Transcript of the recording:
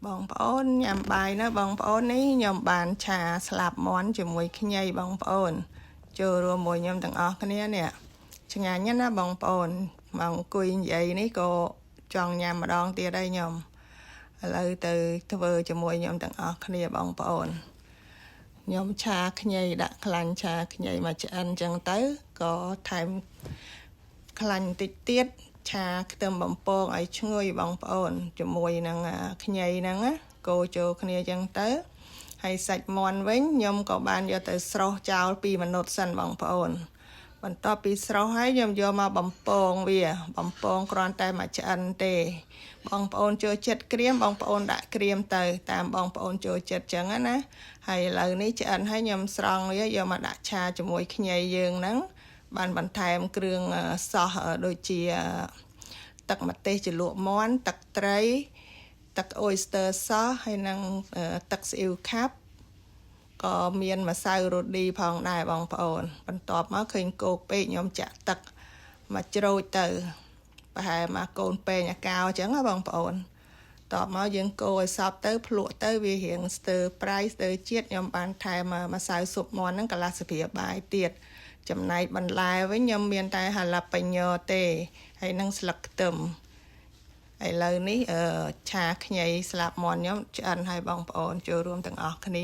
បងប្អូនញ៉ាំបាយណាបងប្អូននេះខ្ញុំបានឆាស្លាប់មាន់ជាមួយខ្ញីបងប្អូនចូលរួមមួយខ្ញុំទាំងអស់គ្នានេះឆ្ងាញ់ណាបងប្អូនមកអង្គុយនិយាយនេះក៏ចង់ញ៉ាំម្ដងទៀតហើយខ្ញុំឥឡូវទៅធ្វើជាមួយខ្ញុំទាំងអស់គ្នាបងប្អូនខ្ញុំឆាខ្ញីដាក់ខ្លាញ់ឆាខ្ញីមកឆ្អិនចឹងទៅក៏ថែមខ្លាញ់តិចទៀតឆាខ្ទឹមបំពងឲ្យឈ្ងុយបងប្អូនជាមួយនឹងខ្ញីហ្នឹងណាកូរចូលគ្នាចឹងទៅហើយសាច់មាន់វិញខ្ញុំក៏បានយកទៅស្រុះចោល2минូតសិនបងប្អូនបន្ទាប់ពីស្រុះហើយខ្ញុំយកមកបំពងវាបំពងគ្រាន់តែមកឆ្អិនទេបងប្អូនចូលចិត្តក្រៀមបងប្អូនដាក់ក្រៀមទៅតាមបងប្អូនចូលចិត្តចឹងណាហើយឥឡូវនេះឆ្អិនហើយខ្ញុំស្រង់វាយកមកដាក់ឆាជាមួយខ្ញីយើងហ្នឹងបានបន្ថែមគ្រឿងសោះដូចជាទឹកម្ទេសជ្រលក់មាន់ទឹកត្រីទឹក oyster sauce ហើយនិងទឹកស៊ីអ៊ីវខាប់ក៏មានម្សៅរ៉ូឌីផងដែរបងប្អូនបន្ទាប់មកឃើញគោកពេកខ្ញុំចាក់ទឹកមកច្រូចទៅប្រហែលមកកូនពេងអាកោអញ្ចឹងណាបងប្អូនតបមកយើងកូរឲ្យសព្វទៅភ្លក់ទៅវារៀងស្ទើប្រៃស្ទើជាតិខ្ញុំបានថែមម្សៅស៊ុបមាន់ហ្នឹងកន្លះស្ព្រាបាយទៀតចំណែកបន្លែវិញខ្ញុំមានតែហាឡាប៉េញ៉ូទេហើយនឹងស្លឹកខ្ទឹមឥឡូវនេះឆាខ្ញីស្លាប់មាន់ខ្ញុំឆ្អិនឲ្យបងប្អូនចូលរួមទាំងអស់គ្នា